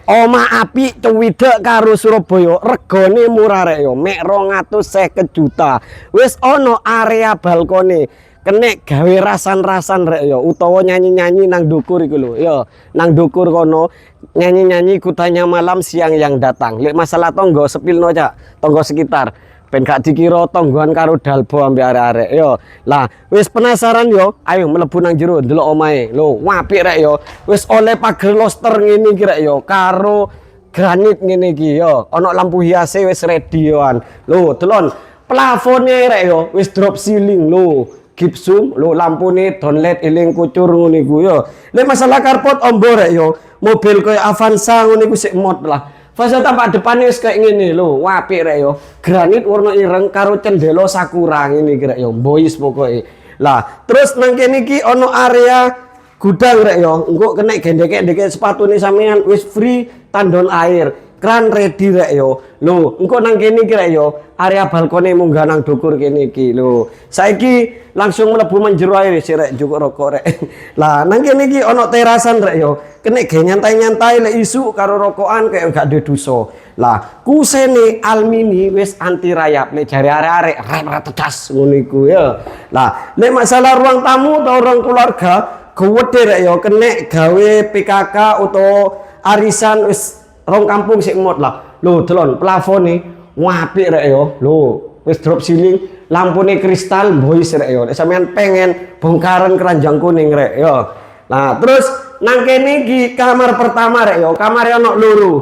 Oma apik Cewidek karo Surabaya regane murah rek yo mek 250 juta. Wis ono area balkone kenek gawe rasan-rasan rek yo utawa nyanyi-nyanyi nang dukur iku lho yo nang dukur kono nyanyi-nyanyi kutanya malam siang yang datang. Lek masalah tonggo sepilno cak tonggo sekitar ben gak dikira tonggoan karo dalbo ambek arek-arek yo. Lah wis penasaran yo ayo mlebu nang jero ndelok omahe lho apik rek yo wis oleh pager loster ngene iki rek yo karo granit ngene iki yo ana lampu hiase wis ready yoan lho delon plafone rek yo wis drop ceiling lho gipsum lho lampune downlight eling kucur ngene iku yo. Lek masalah karpot ombo rek yo mobil koyo Avanza ngene iku sik mod lah. Fase tampak depannya kayak gini lho, apik rek yo. Granit warna ireng karo cendelo sakura ngene iki rek yo, boys pokoke. Lah, terus nang kene iki ono area gudang rek yo. Engko kena gendek-gendek sepatune sampean wis free tandon air. Kran ready rek yo. Lho, engko nang kene iki rek yo, area balkone munggah nang dukur kene iki lho. Saiki langsung mlebu menjero air sih rek cukup rokok rek. Lah, nang kene iki ono terasan rek yo. Kene ge nyantai-nyantai lek isu karo rokokan kayak gak ada dosa. Lah, kusene almini wis anti rayap lek jare arek-arek rep tedas ngono iku ya. Lah, lek masalah ruang tamu atau ruang keluarga gede rek yo kene gawe PKK utawa arisan wis rong kampung sik mod lah. Lho, delon plafone apik rek yo. Lho, wis drop ceiling, lampune kristal boys rek yo. Nek sampean pengen bongkaran keranjang kuning rek yo. Nah, terus nang kene iki kamar pertama rek yo, kamare ono loro.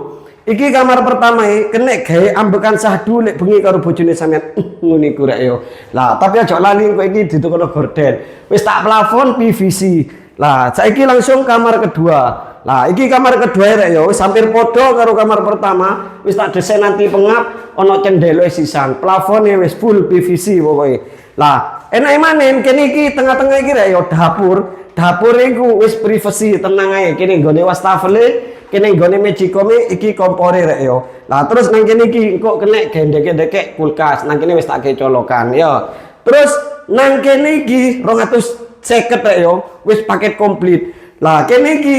Iki kamar pertama kene gawe ambekan sahdu lek bengi karo bojone sampean ngono iku rek yo. Lah, tapi aja lali kowe iki ditukono gorden. Wis tak plafon PVC. Lah, saiki langsung kamar kedua. Lah, iki kamar kedua rek yo, wis hampir padha karo kamar pertama. Wis tak desain nanti pengap ono cendelo sisan. Plafone wis full PVC pokoke. Lah, enake manen kene iki tengah-tengah iki rek yo dapur. Dapur iku wis privasi tenang ae kene nggone wastafel kene nggone magicome iki kompore rek yo. Lah terus nang kene iki kok kena gendek-gendek kulkas nang kene wis tak colokan yo. Terus nang kene iki 250 rek yo wis paket komplit. Lah kene iki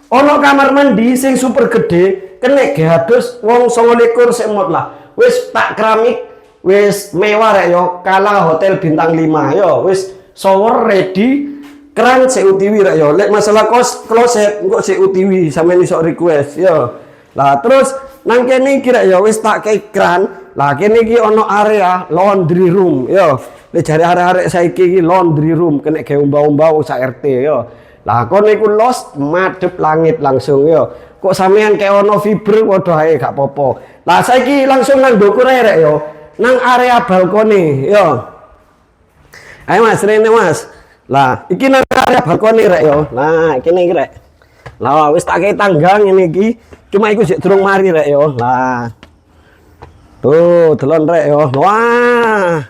ono kamar mandi sing super gede kena geadus wong 29 sik mod lah. Wis tak keramik wis mewah rek yo kalah hotel bintang 5 yo wis shower ready. Keran CUTV rek yo. Lek masalah kloset engko CUTV sampeyan iso request yo. Lah terus nang kene iki rek yo wis tak kei keran. Lah kene iki ono area laundry room yo. Lek jare arek-arek saiki iki laundry room kena gawe umbau-umbau sak RT yo. Lah kono iku los madhep langit langsung yo. Kok sampean kayak ono fiber padha ae gak popo. Lah saiki langsung nang ndukur ae rek yo. Nang area balkone yo. Ayo Mas, rene Mas. Lah, iki nang area balkone rek yo. Nah, kene iki rek. Lah wis tak kei tangga ngene iki. Cuma iku sik durung mari rek yo. Lah. Tuh, delon rek yo. Wah.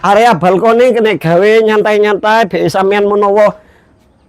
Area balkone kene gawe nyantai-nyantai bek sampean menawa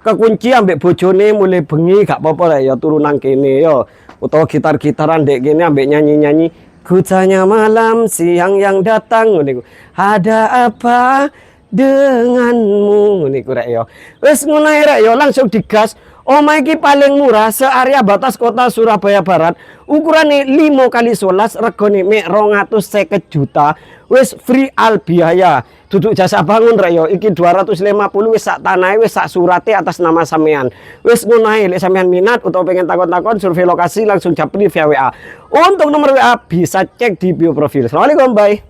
kekunci ambek bojone mulai bengi gak apa-apa rek yo turu nang kene yo. Utawa gitar-gitaran dek kene ambek nyanyi-nyanyi. Ku tanya malam siang yang datang ngene iku. Ada apa denganmu niku rek yo. Wis ngono rek yo langsung digas. Omah iki paling murah searea batas kota Surabaya Barat. Ukurane 5x11 regane mek 250 juta. Wis free al biaya. Duduk jasa bangun rek yo. Iki 250 wis sak tanahe wis sak surate atas nama sampean. Wis ngono ae lek sampean minat utawa pengen takon-takon survei lokasi langsung japri via WA. Untuk nomor WA bisa cek di bio profil. Assalamualaikum, bye.